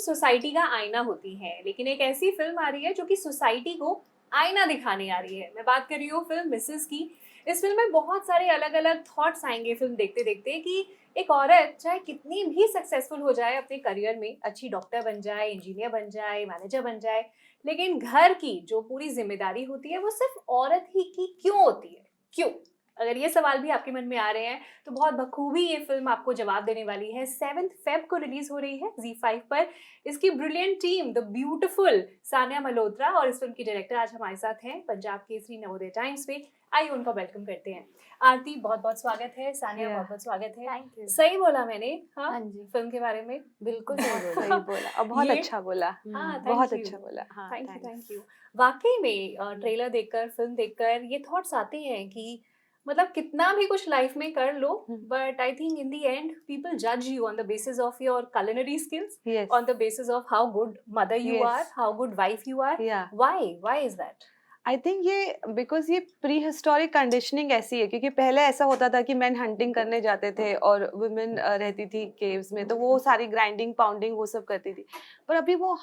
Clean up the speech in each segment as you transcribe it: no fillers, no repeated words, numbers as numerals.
Society का आईना होती है, लेकिन एक ऐसी फिल्म आ रही है जो कि सोसाइटी को आईना दिखाने आ रही है। मैं बात कर रही हूँ फिल्म मिसेस की। इस फिल्म में बहुत सारे अलग अलग थॉट्स आएंगे फिल्म देखते देखते कि एक औरत चाहे कितनी भी सक्सेसफुल हो जाए अपने करियर में, अच्छी डॉक्टर बन जाए, इंजीनियर बन जाए, मैनेजर बन जाए, लेकिन घर की जो पूरी जिम्मेदारी होती है वो सिर्फ औरत ही की क्यों होती है? क्यों? अगर ये सवाल भी आपके मन में आ रहे हैं तो बहुत बखूबी ये फिल्म आपको जवाब देने वाली है। 7 फेब को रिलीज हो रही है Z5 पर। इसकी brilliant team, the beautiful Sania Malhotra, और इस फिल्म की डायरेक्टर आज हमारे साथ हैं पंजाब केसरी नवोदय टाइम्स पे। आइए उनका वेलकम करते हैं। आरती, बहुत बहुत स्वागत है। सानिया, बहुत बहुत स्वागत है। Thank you. सही बोला मैंने? हाँ, हाँ जी, फिल्म के बारे में बिल्कुल सही बोला और बहुत ये अच्छा बोला। हाँ, बहुत थैंक यू, अच्छा बोला। हाँ, thank you, thanks. Thank you. वाकई में ट्रेलर देखकर, फिल्म देखकर ये थॉट्स आते हैं कि मतलब कितना भी कुछ लाइफ में कर लो, but I think in the end people जज you on the basis of your culinary skills, Yes, on the basis of how good mother you yes, are, how good wife you are. yeah. Why is that? I think ये because ये pre historic conditioning ऐसी है, क्योंकि पहले ऐसा होता था कि मैन हंटिंग करने जाते थे और वुमेन रहती थी केव्स में, तो वो सारी ग्राइंडिंग पाउंडिंग वो सब करती थी। पर अभी वो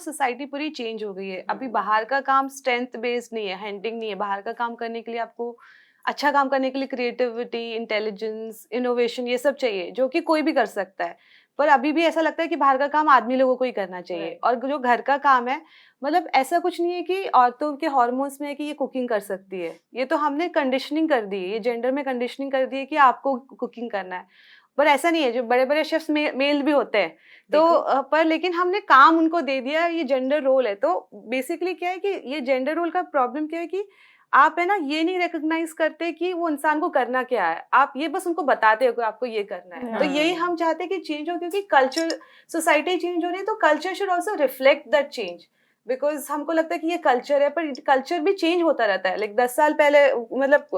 सोसाइटी पूरी चेंज हो गई है। अभी बाहर का काम स्ट्रेंथ बेस्ड नहीं है, हंटिंग नहीं है। बाहर का काम करने के लिए आपको, अच्छा काम करने के लिए क्रिएटिविटी, इंटेलिजेंस, इनोवेशन ये सब चाहिए, जो कि कोई भी कर सकता है। पर अभी भी ऐसा लगता है कि बाहर का काम आदमी लोगों को ही करना चाहिए। Right. और जो घर का काम है, मतलब ऐसा कुछ नहीं है कि औरतों के हार्मोन्स में है कि ये कुकिंग कर सकती है। ये तो हमने कंडीशनिंग कर दी है, ये जेंडर में कंडीशनिंग कर दी है कि आपको कुकिंग करना है। पर ऐसा नहीं है, जो बड़े बड़े शेफ्स मेल भी होते हैं तो पर लेकिन हमने काम उनको दे दिया, ये जेंडर रोल है। तो बेसिकली क्या है कि ये जेंडर रोल का प्रॉब्लम क्या है कि आप है ना, ये नहीं रिकॉग्नाइज करते कि वो इंसान को करना क्या है। आप ये बस उनको बताते हो कि आपको ये करना है। तो यही हम चाहते हैं कि चेंज हो, क्योंकि कल्चर, सोसाइटी चेंज हो रही है, तो culture should also reflect that change. Because हमको लगता है कि ये कल्चर है, पर कल्चर भी चेंज होता रहता है। लाइक 10 साल पहले, मतलब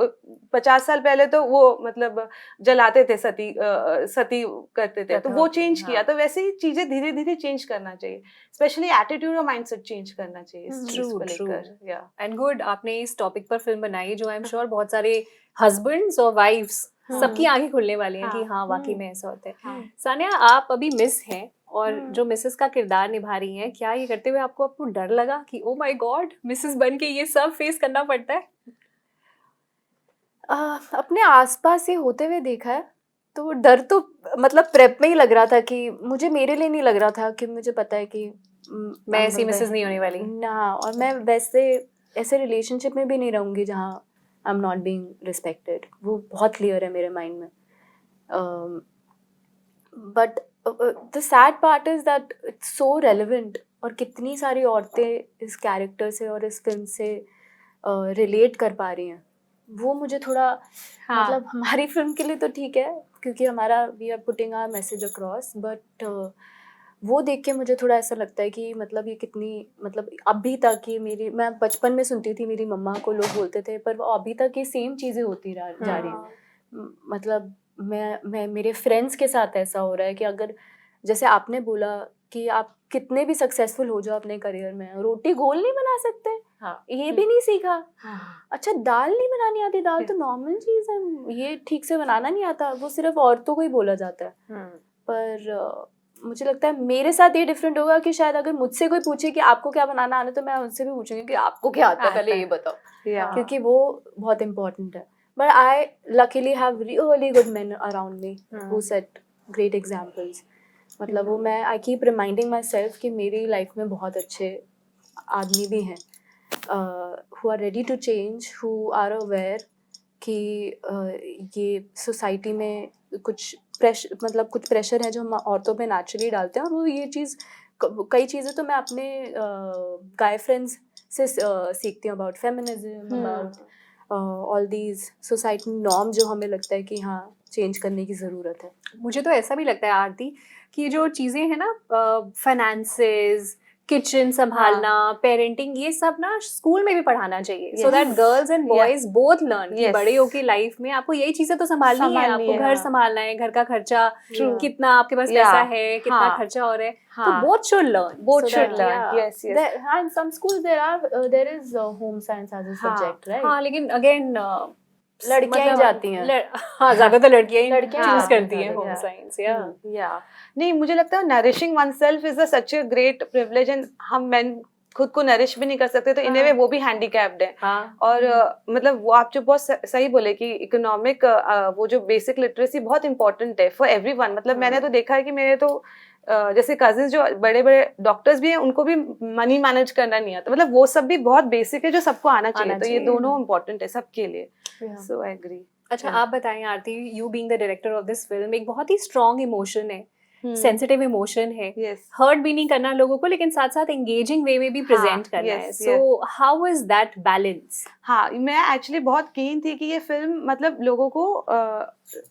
50 साल पहले तो वो मतलब जलाते थे, सती करते थे, तो वो चेंज किया। तो वैसे ही चीजें धीरे धीरे चेंज करना चाहिए, स्पेशली एटीट्यूड और माइंडसेट चेंज करना चाहिए इस चीज को लेकर। या एंड गुड, आपने इस टॉपिक पर फिल्म बनाई जो आई एम श्योर बहुत सारे हस्बैंड्स और वाइफ्स सबकी आंखें खुलने वाली हैं कि हाँ वाकई में ऐसा होता है। सानिया, आप अभी मिस हैं और जो मिसेस का किरदार निभा रही हैं, क्या ये करते हुए आपको डर लगा कि ओ माय गॉड, मिसेस बन के ये सब फेस करना पड़ता है? अपने आसपास से होते हुए देखा है, तो डर तो मतलब प्रेप में ही लग रहा था कि मुझे, मेरे लिए नहीं लग रहा था कि मुझे पता है कि मैं ऐसी मिसेस नहीं होने वाली ना, और मैं वैसे ऐसे रिलेशनशिप में भी नहीं रहूँगी जहाँ आई एम नॉट बीइंग रिस्पेक्टेड। वो बहुत क्लियर है मेरे माइंड में। But the sad part is that it's so relevant, और कितनी सारी औरतें इस कैरेक्टर से और इस फिल्म से रिलेट कर पा रही हैं। वो मुझे थोड़ा मतलब हमारी फिल्म के लिए तो ठीक है क्योंकि हमारा we are putting our message across, but वो देख के मुझे थोड़ा ऐसा लगता है कि मतलब ये कितनी, मतलब अभी तक ये मेरी, मैं बचपन में सुनती थी मेरी मम्मा को लोग बोलते थे, पर वो अभी तक ये सेम चीज़ें होती जा रही हैं। मतलब मैं मेरे फ्रेंड्स के साथ ऐसा हो रहा है कि अगर, जैसे आपने बोला कि आप कितने भी सक्सेसफुल हो जाओ अपने करियर में, रोटी गोल नहीं बना सकते। ये भी नहीं सीखा। अच्छा, दाल नहीं बनानी आती, दाल तो नॉर्मल चीज़ है, ये ठीक से बनाना नहीं आता, वो सिर्फ औरतों को ही बोला जाता है। पर मुझे लगता है मेरे साथ ये डिफरेंट होगा कि शायद अगर मुझसे कोई पूछे कि आपको क्या बनाना आता है, तो मैं उनसे भी पूछूंगी कि आपको क्या आता है, पहले ये बताओ, क्योंकि वो बहुत इंपॉर्टेंट है। But I luckily have really good men around me who set great examples. मतलब वो मैं I keep reminding myself कि मेरी लाइफ में बहुत अच्छे आदमी भी हैं who are ready to change, who are aware कि ये सोसाइटी में कुछ मतलब कुछ प्रेशर है जो हम औरतों पे नेचुरली डालते हैं। और वो ये चीज़, कई चीज़ें तो मैं अपने गाय फ्रेंड्स से सीखती हूँ, about feminism, about all these society norm जो हमें लगता है कि हाँ चेंज करने की ज़रूरत है। मुझे तो ऐसा भी लगता है आरती कि जो चीज़ें हैं ना, फाइनेंसेस, किचन संभालना, पेरेंटिंग, ये सब ना स्कूल में भी पढ़ाना चाहिए, so that girls and boys both learn कि बड़े होके लाइफ में आपको यही चीजें तो संभालनी है। आपको घर संभालना है, घर का खर्चा, कितना आपके पास पैसा है, कितना खर्चा हो रहा है, तो both should learn. Yes. In some schools there is home science as a subject, right? हाँ, लेकिन again लड़कियां ही मतलब जाती हैं। हाँ ज्यादातर लड़कियां ही लड़कियां चूज हाँ, करती हैं ज्यादातर, होम yeah. साइंस या या नहीं, मुझे लगता है nourishing one self is a such a great privilege, and हम मेन खुद को नरिश भी नहीं कर सकते, तो इन ए वे हाँ। वो भी हैंडीकैप्ड है। हाँ और मतलब वो आप जो बहुत सही बोले कि इकोनॉमिक वो जो बेसिक लिटरेसी बहुत इंपॉर्टेंट है फॉर एवरीवन। मतलब मैंने तो देखा है कि मेरे तो जैसे कजिन्स जो बड़े बड़े डॉक्टर्स भी हैं, उनको भी मनी मैनेज करना नहीं आता। मतलब वो सब भी बहुत बेसिक है जो सबको आना चाहिए। आना तो ये चाहिए। दोनों इम्पोर्टेंट है सबके लिए। Yeah. So I agree. अच्छा Yeah. आप बताएं Aarti, you being the director of this film, एक बहुत ही स्ट्रॉन्ग इमोशन है, सेंसिटिव इमोशन है, यस। हर्ट भी नहीं करना लोगों को लेकिन साथ साथ एंगेजिंग वे में भी हाँ, प्रेजेंट करना yes, है। So how is that balance? हाँ, मैं एक्चुअली बहुत कीन थी कि ये फिल्म मतलब लोगों को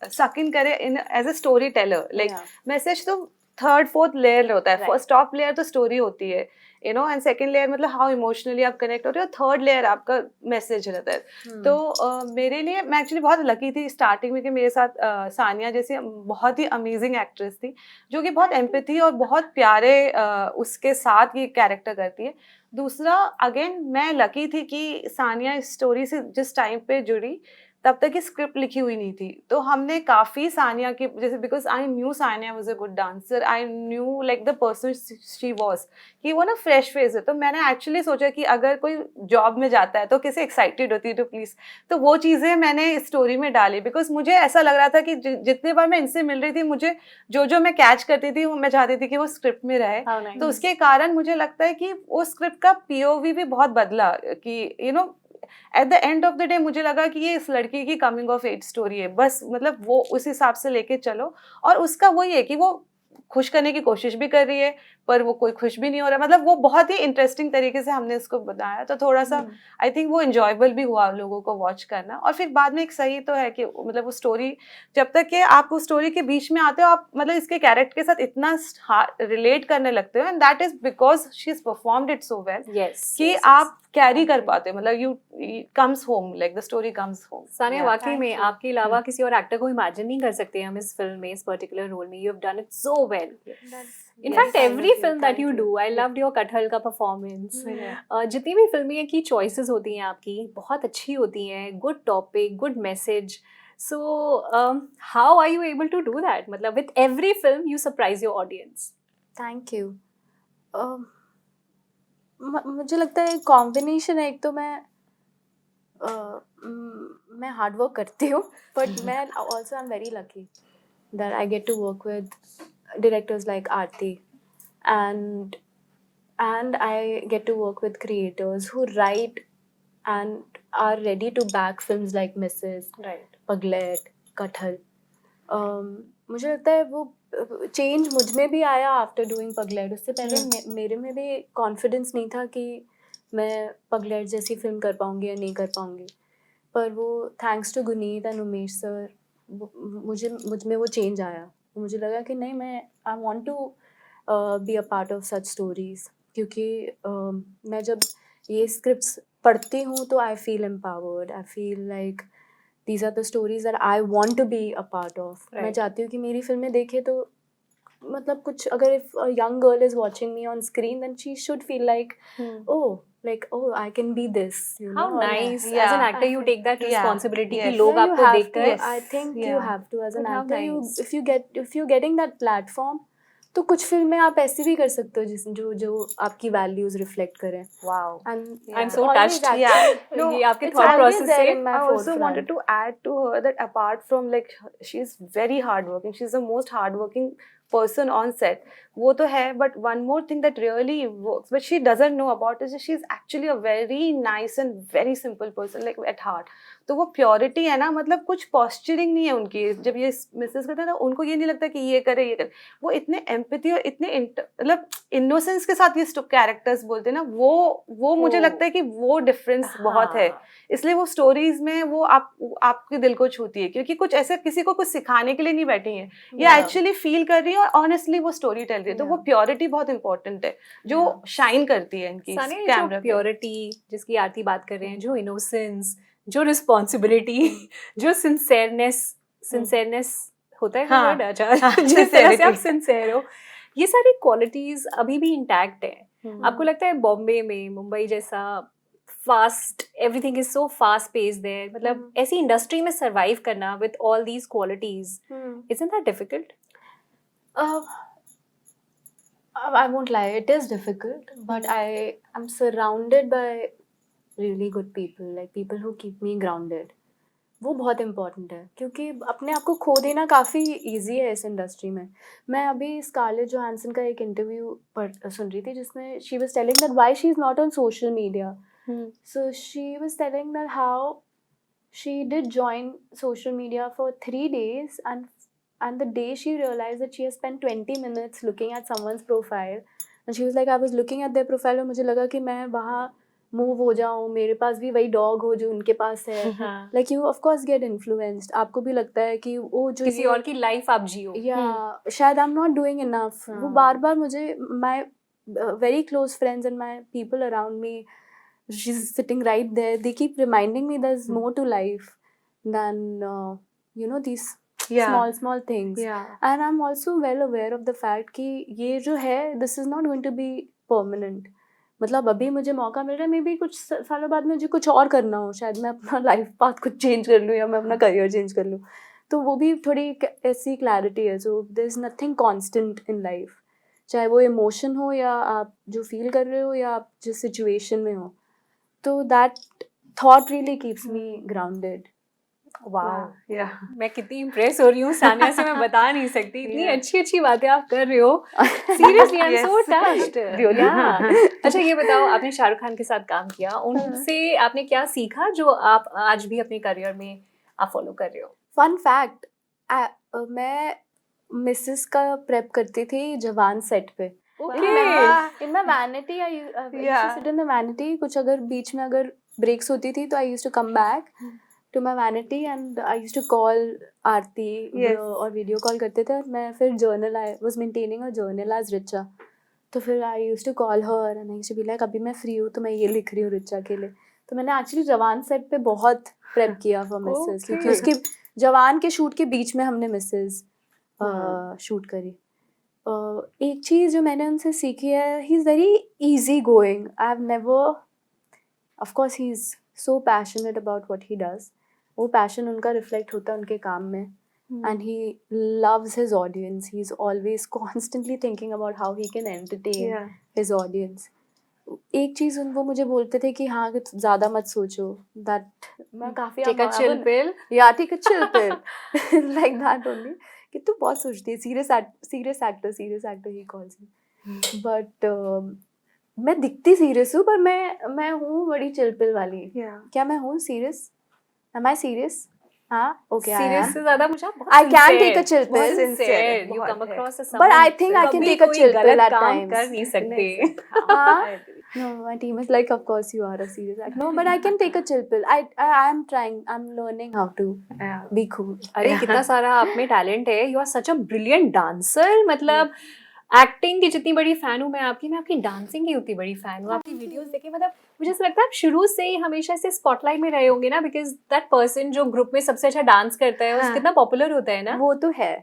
सक इन करे in as a storyteller. Like message तो थर्ड फोर्थ लेयर होता है। Right. फर्स्ट टॉप लेयर तो स्टोरी होती है, you know, and second layer मतलब हाउ इमोशनली आप कनेक्ट होते हो, थर्ड लेयर आपका मैसेज रहता है। तो मेरे लिए मैं एक्चुअली बहुत लकी थी स्टार्टिंग में कि मेरे साथ सानिया जैसी बहुत ही अमेजिंग एक्ट्रेस थी, जो कि बहुत एम्पैथी और बहुत प्यारे उसके साथ ये कैरेक्टर करती है। दूसरा अगेन मैं लकी थी कि सानिया इस स्टोरी से जिस टाइम पे जुड़ी तब तक की स्क्रिप्ट लिखी हुई नहीं थी। तो हमने काफ़ी सानिया की जैसे, because I knew Sania was a good dancer, I knew like the person she was, कि वो ना फ्रेश फेस है। तो मैंने एक्चुअली सोचा कि अगर कोई जॉब में जाता है तो कैसे एक्साइटेड होती है तो प्लीज़, तो वो चीज़ें मैंने स्टोरी में डाली। बिकॉज मुझे ऐसा लग रहा था कि जितने बार मैं इनसे मिल रही थी, मुझे जो मैं कैच करती थी वो मैं चाहती थी कि वो स्क्रिप्ट में रहे। तो उसके कारण मुझे लगता है कि वो स्क्रिप्ट का पीओवी भी बहुत बदला, कि you know at the end of the day मुझे लगा कि ये इस लड़की की कमिंग ऑफ एज स्टोरी है बस। मतलब वो उस हिसाब से लेके चलो, और उसका वही है कि वो खुश करने की कोशिश भी कर रही है पर वो कोई खुश भी नहीं हो रहा। मतलब वो बहुत ही इंटरेस्टिंग तरीके से हमने इसको बनाया, तो थोड़ा सा आई थिंक वो एंजॉयबल भी हुआ लोगों को वॉच करना। और फिर बाद में एक सही तो है कि मतलब वो स्टोरी, जब तक कि आप उस स्टोरी के बीच में आते हो, आप मतलब इसके कैरेक्टर के साथ इतना रिलेट करने लगते हो, and that is because she is performed it so well कि आप कैरी कर पाते हो। मतलब you comes home, like the story comes home. Sania वाकई Thank में you. आपके अलावा किसी और एक्टर को इमेजिन नहीं कर सकते हम इस फिल्म में, इस पर्टिकुलर रोल में। You have done it so well. In Very fact, kind every of you. film that Thank you you. do, I loved your कटहल का performance. Yeah. जितनी भी फिल्में की choices होती हैं आपकी बहुत अच्छी होती हैं, good topic, good message. So, how are you able to do that? मतलब with every film you surprise your audience. Thank you. मुझे लगता है कॉम्बिनेशन है। एक तो मैं हार्ड वर्क करती हूँ, बट मैं also I am very lucky that I get to work with directors like Aarti, and I get to work with creators who write and are ready to back films like Mrs. Right. Paglet, Kathal. मुझे लगता है वो change मुझ में भी आया after doing Pagglait. उससे पहले मेरे में भी कॉन्फिडेंस नहीं था कि मैं पगलेट जैसी फिल्म कर पाऊँगी या नहीं कर पाऊँगी, पर वो thanks to Guneet and Umesh sir मुझ में वो चेंज आया। मुझे लगा कि नहीं, मैं I want to be a part of such stories, क्योंकि मैं जब ये स्क्रिप्ट्स पढ़ती हूँ तो I feel empowered, I feel like these are the stories that I want to be a part of. मैं चाहती हूँ कि मेरी फिल्में देखे तो मतलब कुछ, अगर if a young girl is watching me on screen, then she should feel like oh I can be this, you know. How nice. Yeah. As an actor you take that responsibility कि Yes. लोग Yeah, you आपको have देखकर to. I think you Yeah. have to as an But how actor. nice. If you're getting that platform, तो कुछ फिल्में आप ऐसी भी कर सकते हो जो आपकी वैल्यूज रिफ्लेक्ट करें। Wow. And I'm so always touched. actually- No, ये आपके it's thought always process there से in my I also forefront. wanted to add to her that apart from like she's very hardworking, she's the most hardworking person on set, वो तो है, but one more thing that really works but she doesn't know about is she's actually a very nice and very simple person, like at heart. तो वो purity है ना, मतलब कुछ posturing नहीं है उनकी। जब ये मिसेस करते हैं ना, उनको ये नहीं लगता कि ये करे। वो इतने एम्पैथी और इतने मतलब इनोसेंस के साथ ये कैरेक्टर्स बोलते हैं ना, वो मुझे लगता है कि वो डिफरेंस बहुत है। इसलिए वो स्टोरीज में वो आपके दिल को छूती है, क्योंकि कुछ ऐसे किसी को कुछ सिखाने के लिए नहीं बैठी है, ये एक्चुअली फील कर रही है और ऑनेस्टली वो स्टोरी टेल रही है। तो वो प्योरिटी बहुत इंपॉर्टेंट है जो शाइन करती है इनकी कैमरा पे। प्योरिटी जिसकी आरती बात कर रहे हैं, जो इनोसेंस, जो रिस्पॉन्सिबिलिटी, जो सिंसेरनेस होता है वर्ड, अच्छा जिस तरह से आप सिंसेयर हो, ये सारी क्वालिटीज अभी भी इंटैक्ट है। आपको लगता है बॉम्बे में, मुंबई जैसा fast, everything is so fast paced there, मतलब ऐसी इंडस्ट्री में सरवाइव करना with all these qualities, isn't that difficult? I won't lie, it is difficult, but I am surrounded by really good people, like people who keep me grounded. वो बहुत important है, क्योंकि अपने आप को खो देना काफ़ी इजी है इस इंडस्ट्री में. मैं अभी स्कारलेट जोहानसन का एक इंटरव्यू सुन रही थी जिसमें she was telling that why she is not on social media. So she was telling that how she did join social media for 3 days, and the day she realized that she has spent 20 minutes looking at someone's profile, and she was like, I was looking at their profile और मुझे लगा कि मैं वहाँ move हो जाऊँ, मेरे पास भी वही डॉग हो जो उनके पास है. Like you of course get influenced, आपको भी लगता है कि वो जो किसी और की लाइफ आप जियो, या शायद I am not doing enough. वो बार बार मुझे my very close friends and my people around me, she is sitting right there, they keep reminding me there is more to life than you know these small things. And I'm also well aware of the fact कि ये जो है this is not going to be permanent. मतलब अभी मुझे मौका मिल रहा है, मे बी कुछ सालों बाद मुझे कुछ और करना हो, शायद मैं अपना लाइफ पाथ कुछ चेंज कर लूँ या मैं अपना करियर चेंज कर लूँ, तो वो भी थोड़ी ऐसी क्लैरिटी है. So there is nothing constant in life, चाहे वो इमोशन हो या आप जो फील कर रहे हो या आप जिस सिचुएशन में हो. तो that thought really keeps me grounded. वाह, मैं कितनी इम्प्रेस हो रही हूँ सानिया से, मैं बता नहीं सकती, इतनी अच्छी अच्छी बातें आप कर रहे हो. Seriously I am so touched. अच्छा ये बताओ, आपने शाहरुख खान के साथ काम किया, उनसे आपने क्या सीखा जो आप आज भी अपने करियर में आप फॉलो कर रहे हो? फन फैक्ट, मैं मिसेस का प्रेप करती थी जवान सेट पे. In my vanity I used to sit in the vanity. कुछ अगर बीच में अगर ब्रेक्स होती थी तो I used to come back to my vanity and I used to call Aarti और वीडियो कॉल करते थे. और मैं फिर journal, I was maintaining a journal as Richa, तो फिर I used to call her and I used to be like अभी मैं फ्री हूँ तो मैं ये लिख रही हूँ रिचा के लिए. तो मैंने एक्चुअली जवान सेट पे बहुत प्रेप किया फॉर मिसेस, क्योंकि उसके जवान के शूट के बीच में हमने मिसेस शूट करी. एक चीज़ जो मैंने उनसे सीखी है, he is very easy going. I have never, of course he is so passionate about what he does. वो पैशन उनका रिफ्लेक्ट होता है उनके काम में. And he loves his audience, he is always constantly thinking about how he can entertain his audience. एक चीज़ वो मुझे बोलते थे कि हाँ कि ज़्यादा मत सोचो, दैट मैं काफ़ी टेक अ चिल पिल, या take a chill pill like that only, कि तू बहुत सोचती है. सीरियस एक्टर ही कॉल्स मी. बट मैं दिखती सीरियस हूँ, पर मैं हूँ बड़ी चिल पिल वाली. क्या मैं हूँ सीरियस? Am I serious? हाँ, okay, I am. Serious से ज़्यादा मुझे I can take a chill pill. बहुत sincere. You come across as someone. But I think I can take a chill pill at times. कर नहीं सकते. No, my team is like, of course you are a serious actor. No, but I can take a chill pill. I am trying. I'm learning how to be cool. अरे कितना सारा आप में talent है. You are such a brilliant dancer. मतलब acting की जितनी बड़ी फैन हूँ मैं आपकी डांसिंग की उतनी बड़ी फैन हूँ. आपकी वीडियोस देखे, मतलब मुझे ऐसा लगता है आप शुरू से ही हमेशा से स्पॉटलाइट में रहे होंगे ना, बिकॉज दैट पर्सन जो ग्रुप में सबसे अच्छा डांस करता है वो कितना पॉपुलर होता है ना. वो तो है.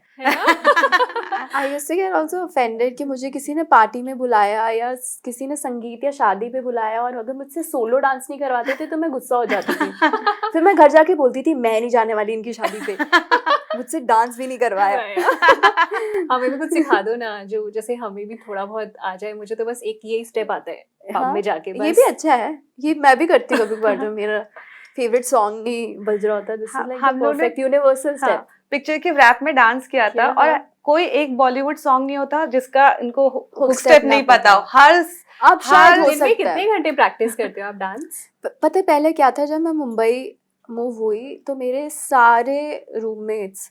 I used to get also offended कि मुझे किसी ने पार्टी में बुलाया या किसी ने संगीत या शादी पे बुलाया और अगर मुझसे सोलो डांस नहीं करवाते थे तो मैं गुस्सा हो जाती थी. फिर मैं घर जाके बोलती थी मैं नहीं जाने वाली इनकी शादी पे, मुझसे डांस भी नहीं करवाया. हमें भी कुछ सिखा दो ना, जो जैसे हमें भी थोड़ा बहुत आ जाए. मुझे तो बस एक यही स्टेप आता है पब में जाके, बस. ये भी अच्छा है, ये मैं भी करती हूँ कभी कभार. मेरा फेवरेट सॉन्ग ही बज रहा होता है, this is like the perfect universal step. Picture के रैप में डांस किया था और कोई एक बॉलीवुड सॉन्ग नहीं होता जिसका इनको हुक स्टेप नहीं पता हो. अब शायद हो सकता है. कितने घंटे प्रैक्टिस करते हो आप डांस? पता है पहले क्या था, जब मैं मुंबई मूव हुई तो मेरे सारे रूममेट्स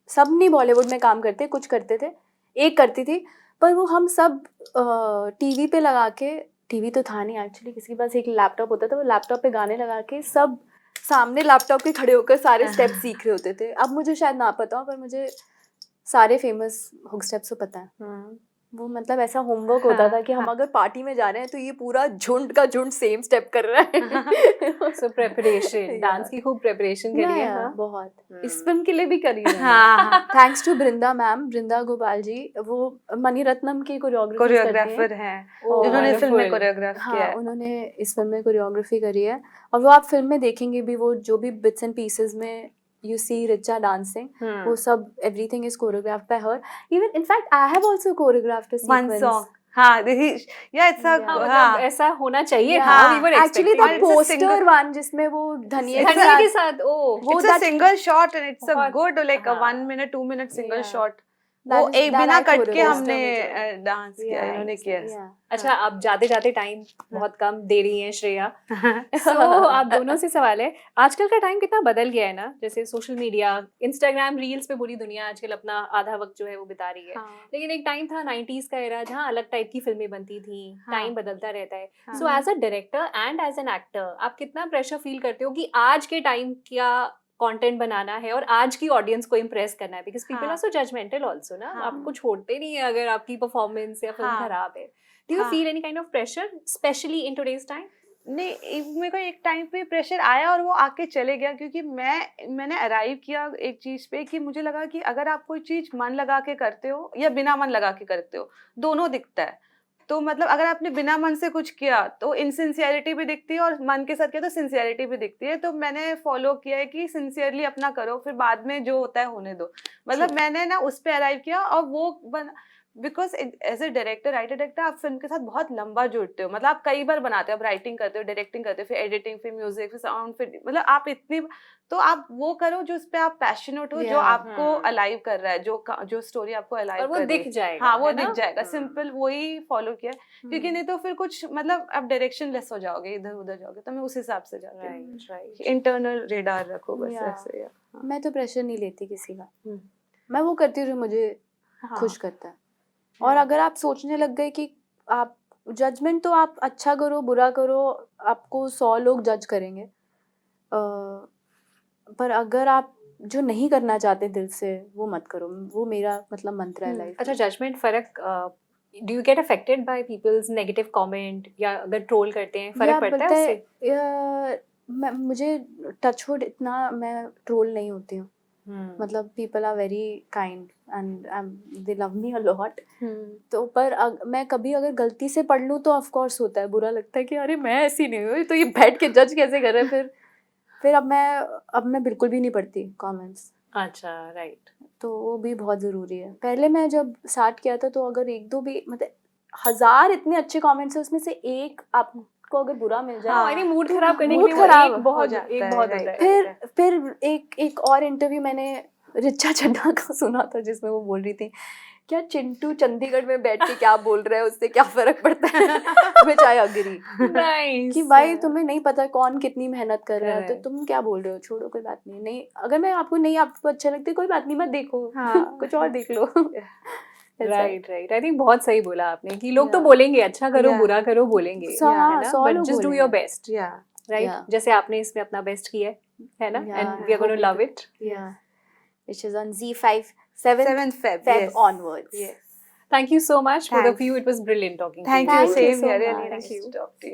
सब नहीं बॉलीवुड में काम करते, कुछ करते थे, एक करती थी, पर वो हम सब टीवी पे लगा के, टीवी तो था नहीं एक्चुअली, किसी के पास एक लैपटॉप होता था, वो लैपटॉप पे गाने लगा के सब सामने लैपटॉप पे खड़े होकर सारे स्टेप सीख रहे होते थे. अब मुझे शायद ना पता हो, पर मुझे सारे फेमस हुक स्टेप्स तो पता है. वो मतलब ऐसा होमवर्क होता था कि हम अगर पार्टी में जा रहे हैं तो ये पूरा झुंड का झुंड सेम स्टेप कर रहा है। सो प्रेपरेशन, डांस की खूब प्रेपरेशन करी है। हाँ बहुत इस फिल्म के लिए भी करी है। हाँ thanks to Brinda ma'am, Brinda Gopal ji, वो मणिरत्नम की कोरियोग्राफर हैं Oh, जिन्होंने फिल्म में wonderful. कोरियोग्राफ किया हाँ है। उन्होंने इस फिल्म में कोरियोग्राफी करी है, और वो आप फिल्म में देखेंगे भी, वो जो भी बिट्स एंड पीसेस में यू सी रिचा डांसिंग, वो सब everything is choreographed bye her. Even in fact I have also choreographed a One sequence. song, हाँ yeah it's a Yeah. हाँ, मतलब हाँ ऐसा होना चाहिए Yeah. था, हाँ, we were Actually expecting the it. it's a poster single- one जिसमें वो धनिया के धनिया के साथ साथ, ओ वो it's a that single shot and it's a बहुत- good like a हाँ. 1 minute 2 minute single Yeah. shot, that वो is- एक that बिना I कट के choreographed. हमने डांस किया, Yeah. इन्होंने किया। Yeah. अच्छा, अब जाते जाते टाइम बहुत कम दे रही हैं श्रेया। सो आप दोनों से सवाल है, आजकल का टाइम कितना बदल गया है ना, जैसे सोशल मीडिया, इंस्टाग्राम रील्स पे पूरी दुनिया आजकल अपना आधा वक्त जो है वो बिता रही है। हाँ, लेकिन एक टाइम था 90s का एरा जहाँ अलग टाइप की फिल्में बनती थी, हाँ. टाइम बदलता रहता है। हाँ. So as a director and as an actor आप कितना प्रेशर फील करते हो कि आज के टाइम क्या कंटेंट बनाना है और आज की ऑडियंस को इम्प्रेस करना है, बिकॉज पीपल हाँ. आर सो जजमेंटल आल्सो ना, हाँ. आपको छोड़ते नहीं है अगर आपकी परफॉर्मेंस या फिल्म हाँ. खराब है। डू यू हाँ. Feel any kind of pressure specially in today's time? नहीं, मेरे को एक टाइम पे प्रेशर आया और वो आके चले गया, क्योंकि मैंने अराइव किया एक चीज पे कि मुझे लगा कि अगर आप कोई चीज मन लगा के करते हो या बिना मन लगा के करते हो, दोनों दिखता है। तो मतलब अगर आपने बिना मन से कुछ किया तो इनसिंसियरिटी भी दिखती है, और मन के साथ किया तो सिंसियरिटी भी दिखती है। तो मैंने फॉलो किया है कि सिंसियरली अपना करो, फिर बाद में जो होता है होने दो। मतलब मैंने ना उस पे अराइव किया, और वो because as a director, writer director, आप फिल्म के साथ बहुत लंबा जुड़ते हो। मतलब आप कई बार बनाते हो, आप राइटिंग करते हो, डायरेक्टिंग करते हो, फिर एडिटिंग, फिर म्यूजिक, फिर साउंड, फिर मतलब आप इतनी, तो आप वो करो जो उस पे आप पैशनेट हो, जो Yeah. आपको अलाइव कर रहा है, जो स्टोरी आपको और अलाइव वो कर रही दिख है। जाएगा, हाँ, वो है ना? दिख जाएगा, सिंपल वही फॉलो किया, क्योंकि नहीं तो फिर कुछ मतलब आप डायरेक्शन लेस हो जाओगे, इधर उधर जाओगे। तो मैं उस हिसाब से जाती हूँ, राइट राइट। इंटरनल रेडार रखो बस। Yeah. ऐसे हाँ. मैं तो प्रेशर नहीं लेती किसी का, हम्म. मैं वो करती हूँ जो मुझे हाँ. खुश करता है। और अगर आप सोचने लग गए कि आप जजमेंट, तो आप अच्छा करो बुरा करो, आपको 100 लोग जज करेंगे, पर अगर आप जो नहीं करना चाहते दिल से वो मत करो। वो मेरा मतलब मंत्र है लाइफ। अच्छा, जजमेंट फर्क, do you get affected by people's negative comment, या अगर ट्रोल करते हैं फर्क पड़ता है उससे? मुझे टचवुड इतना मैं ट्रोल नहीं होती हूँ। मतलब people are very kind and they love me a lot. तो पर मैं कभी अगर गलती से पढ़ लूँ तो ऑफ कोर्स होता है, बुरा लगता है कि अरे मैं ऐसी नहीं हुई, तो ये बैठ के जज कैसे कर रहे हैं। फिर अब मैं बिल्कुल भी नहीं पढ़ती कमेंट्स। अच्छा, राइट। तो वो भी बहुत ज़रूरी है। पहले मैं जब स्टार्ट किया था तो अगर एक दो भी, मतलब 1000 इतने अच्छे कमेंट्स है, उसमें से एक आपको अगर बुरा मिल जाए, हाँ, मूड तो खराब करने के मूड लिए वो खराब एक बहुत जाता एक है, बहुत right, होता है। फिर एक और इंटरव्यू मैंने रिचा चड्ढा का सुना था, जिसमें वो बोल रही थी क्या चिंटू चंडीगढ़ में बैठ के क्या बोल रहा है, उससे क्या फर्क पड़ता है। व्हिच आई एग्री नाइस कि भाई तुम्हें नहीं पता कौन कितनी मेहनत कर रहा है, तो Correct. तुम क्या बोल रहे हो, छोड़ो कोई बात नहीं अगर मैं आपको अच्छा लगता है कोई बात नहीं, मत देखो। हाँ. कुछ और देख लो। Right right. आई थिंक बहुत सही बोला आपने कि लोग तो Yeah. बोलेंगे, अच्छा करो Yeah. बुरा करो बोलेंगे, हाँ, है ना, 100 बट लोग जस्ट डू बोलेंगे। Your best, Yeah. Right? Yeah. जैसे आपने इसमें अपना बेस्ट किया है ना, Yeah, and we are going to love it. Yeah, which is on Z5 7th Feb Yes. onwards. Yes. Thank you so much for the Thanks. view. It was brilliant talking to Thank you. you. Thank you Same so here. Really much. nice to talk to you.